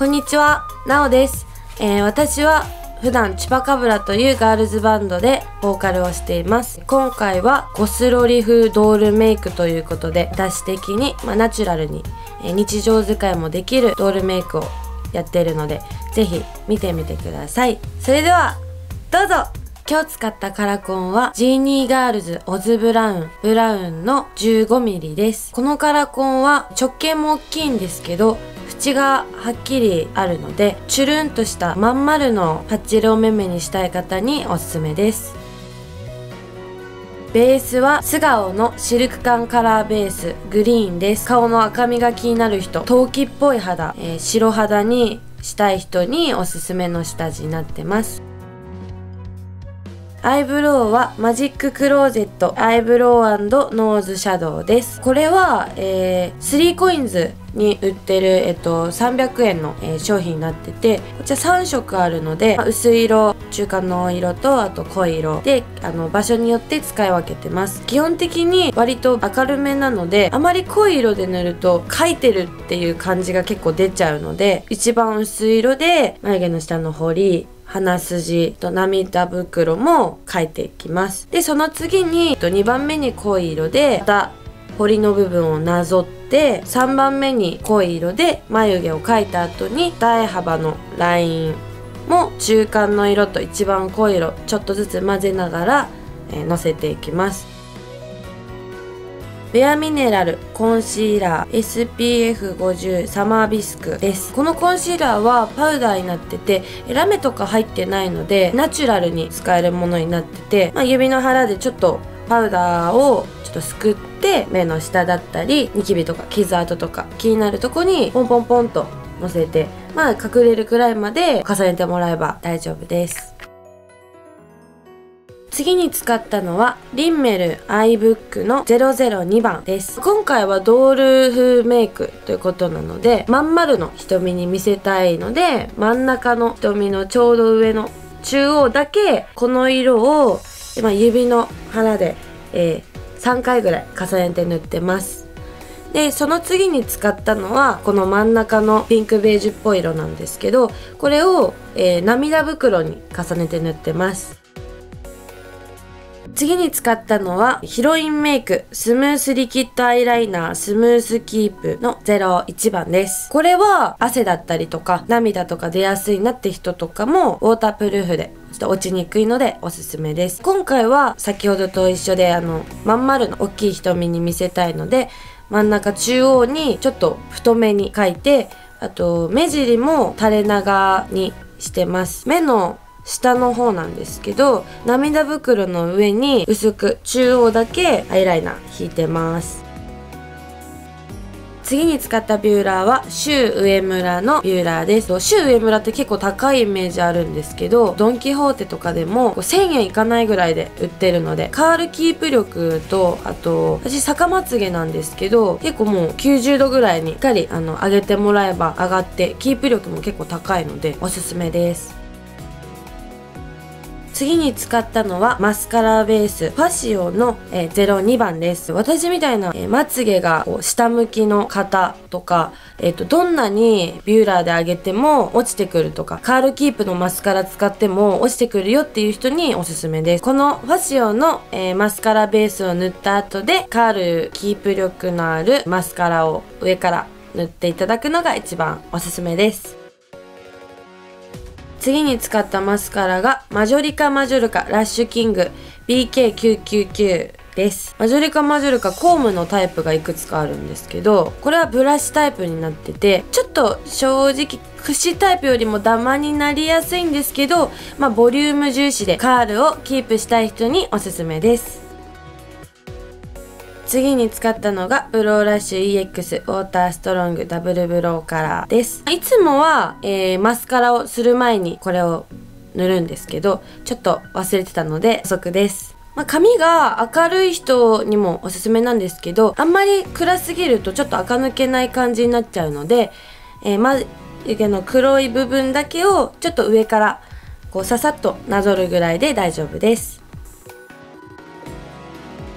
こんにちは、なおです。私は普段チュパカブラというガールズバンドでボーカルをしています。今回はゴスロリ風ドールメイクということで、私的に、ナチュラルに、日常使いもできるドールメイクをやっているので、ぜひ見てみてください。それではどうぞ。今日使ったカラコンはジーニーガールズオズブラウンの 15mm です。このカラコンは直径も大きいんですけど、縁がはっきりあるので、チュルンとしたまん丸のパッチリお目目にしたい方におすすめです。ベースは素顔のシルク感カラーベースグリーンです。顔の赤みが気になる人、陶器っぽい肌、白肌にしたい人におすすめの下地になってます。アイブロウはマジッククローゼットアイブロウ&ノーズシャドウです。これは、3コインズに売ってる、300円の、商品になってて、こちら3色あるので、薄い色、中間の色とあと濃い色で場所によって使い分けてます。基本的に割と明るめなので、あまり濃い色で塗ると描いてるっていう感じが結構出ちゃうので、一番薄い色で眉毛の下の彫り、鼻筋と涙袋も描いていきます。でその次に2番目に濃い色でまた彫りの部分をなぞって、3番目に濃い色で眉毛を描いた後に二重幅のラインも中間の色と一番濃い色ちょっとずつ混ぜながら、のせていきます。ベアミネラルコンシーラー SPF50 サマービスクです。このコンシーラーはパウダーになってて、ラメとか入ってないのでナチュラルに使えるものになってて、指の腹でちょっとパウダーをちょっとすくって目の下だったりニキビとか傷跡とか気になるとこにポンポンポンとのせて、隠れるくらいまで重ねてもらえば大丈夫です。次に使ったのはリンメルアイブックの002番です。今回はドール風メイクということなので、まん丸の瞳に見せたいので、真ん中の瞳のちょうど上の中央だけこの色を指の腹で、3回ぐらい重ねて塗ってます。でその次に使ったのはこの真ん中のピンクベージュっぽい色なんですけど、これを、涙袋に重ねて塗ってます。次に使ったのはヒロインメイクスムースリキッドアイライナースムースキープの01番です。これは汗だったりとか涙とか出やすいなって人とかもウォータープルーフでちょっと落ちにくいのでおすすめです。今回は先ほどと一緒でまん丸の大きい瞳に見せたいので、真ん中中央にちょっと太めに描いて、あと目尻も垂れ長にしてます。目の下の方なんですけど、涙袋の上に薄く中央だけアイライナー引いてます。次に使ったビューラーはシュウ上村のビューラーです。シュウ上村って結構高いイメージあるんですけど、ドンキホーテとかでも1000円いかないぐらいで売ってるので、カールキープ力と、あと私逆まつげなんですけど、結構もう90度ぐらいにしっかり上げてもらえば上がってキープ力も結構高いのでおすすめです。次に使ったのはマスカラベースファシオの02番です。私みたいなまつげが下向きの方とか、どんなにビューラーで上げても落ちてくるとか、カールキープのマスカラ使っても落ちてくるよっていう人におすすめです。このファシオのマスカラベースを塗った後でカールキープ力のあるマスカラを上から塗っていただくのが一番おすすめです。次に使ったマスカラがマジョリカラッシュキング BK999 です。マジョリカコームのタイプがいくつかあるんですけど、これはブラシタイプになってて、ちょっと正直櫛タイプよりもダマになりやすいんですけど、ボリューム重視でカールをキープしたい人におすすめです。次に使ったのがブローラッシュ EX ウォーターストロングダブルブローカラーです。いつもは、マスカラをする前にこれを塗るんですけど、ちょっと忘れてたので補足です。髪が明るい人にもおすすめなんですけど、あんまり暗すぎるとちょっと垢抜けない感じになっちゃうので、眉毛の黒い部分だけをちょっと上からささっとなぞるぐらいで大丈夫です。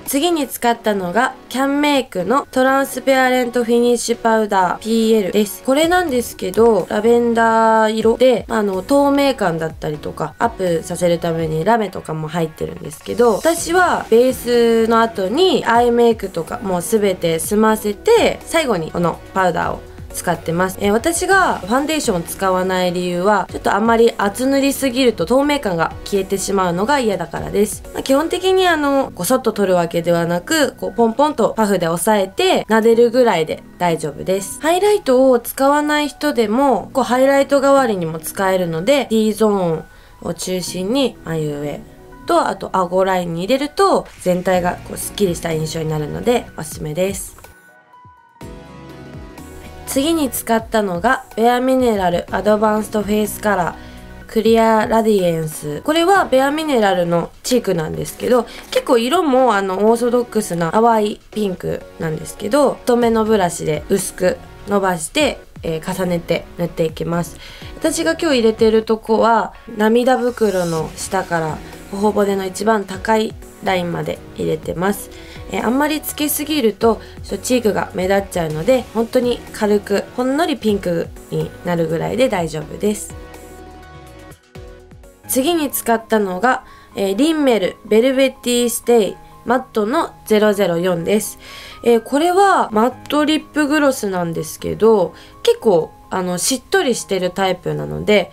次に使ったのがキャンメイクのトランスペアレントフィニッシュパウダー PL です。これなんですけど、ラベンダー色で、透明感だったりとかアップさせるためにラメとかも入ってるんですけど、私はベースの後にアイメイクとかもう全て済ませて、最後にこのパウダーを使ってます。私がファンデーションを使わない理由は、ちょっとあまり厚塗りすぎると透明感が消えてしまうのが嫌だからです。基本的にごそっと取るわけではなく、こうポンポンとパフで押さえて撫でるぐらいで大丈夫です。ハイライトを使わない人でもこうハイライト代わりにも使えるので、 T ゾーンを中心に眉上と、あと顎ラインに入れると全体がこうすっきりした印象になるのでおすすめです。次に使ったのがベアミネラルアドバンストフェイスカラークリアラディエンス。これはベアミネラルのチークなんですけど、結構色もオーソドックスな淡いピンクなんですけど、太めのブラシで薄く伸ばして、重ねて塗っていきます。私が今日入れてるとこは涙袋の下から頬骨の一番高いラインまで入れてます。あんまりつけすぎるとチークが目立っちゃうので、本当に軽くほんのりピンクになるぐらいで大丈夫です。次に使ったのが、リンメルベルベティステイマットの004です。これはマットリップグロスなんですけど、結構しっとりしてるタイプなので、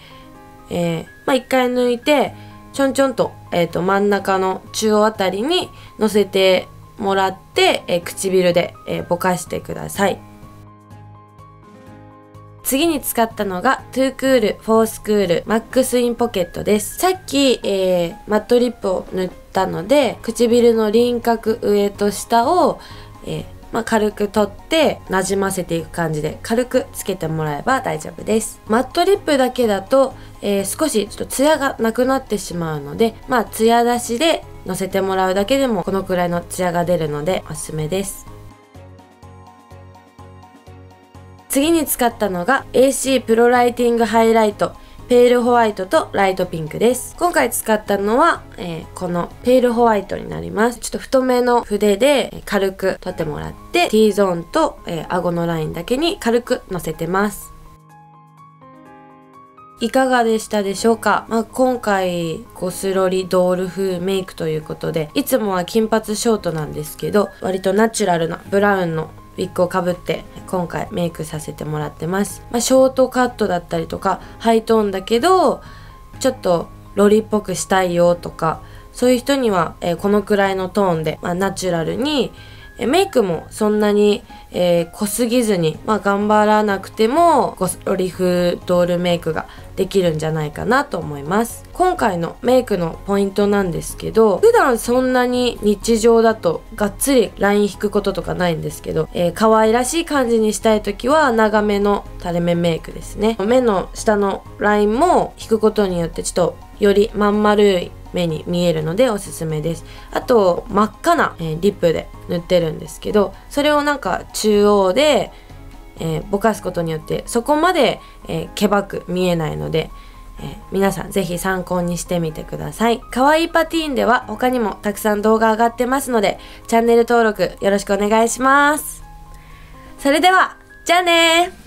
一回抜いてちょんちょんと、真ん中の中央あたりにのせてもらって、唇で、ぼかしてください。次に使ったのがトゥークールフォースクールマックスインポケットです。さっき、マットリップを塗ったので、唇の輪郭上と下を、軽く取ってなじませていく感じで軽くつけてもらえば大丈夫です。マットリップだけだと、少しちょっとツヤがなくなってしまうので、ツヤ出しでのせてもらうだけでもこのくらいのツヤが出るのでおすすめです。次に使ったのが AC プロライティングハイライトペールホワイトとライトピンクです。今回使ったのは、このペールホワイトになります。ちょっと太めの筆で軽く取ってもらって T ゾーンと、顎のラインだけに軽くのせてます。いかがでしたでしょうか。今回ゴスロリドール風メイクということで、いつもは金髪ショートなんですけど、割とナチュラルなブラウンのウィッグをかぶって今回メイクさせてもらってます。ショートカットだったりとかハイトーンだけどちょっとロリっぽくしたいよとか、そういう人には、このくらいのトーンで、ナチュラルにメイクもそんなに、濃すぎずに、頑張らなくてもゴスロリ風ドールメイクができるんじゃないかなと思います。今回のメイクのポイントなんですけど、普段そんなに日常だとがっつりライン引くこととかないんですけど、可愛らしい感じにしたい時は長めの垂れ目メイクですね。目の下のラインも引くことによってちょっとよりまん丸い目に見えるのでおすすめです。あと真っ赤な、リップで塗ってるんですけど、それをなんか中央で、ぼかすことによってそこまで、けばく見えないので、皆さんぜひ参考にしてみてください。かわいいパティーンでは他にもたくさん動画上がってますので、チャンネル登録よろしくお願いします。それではじゃあねー。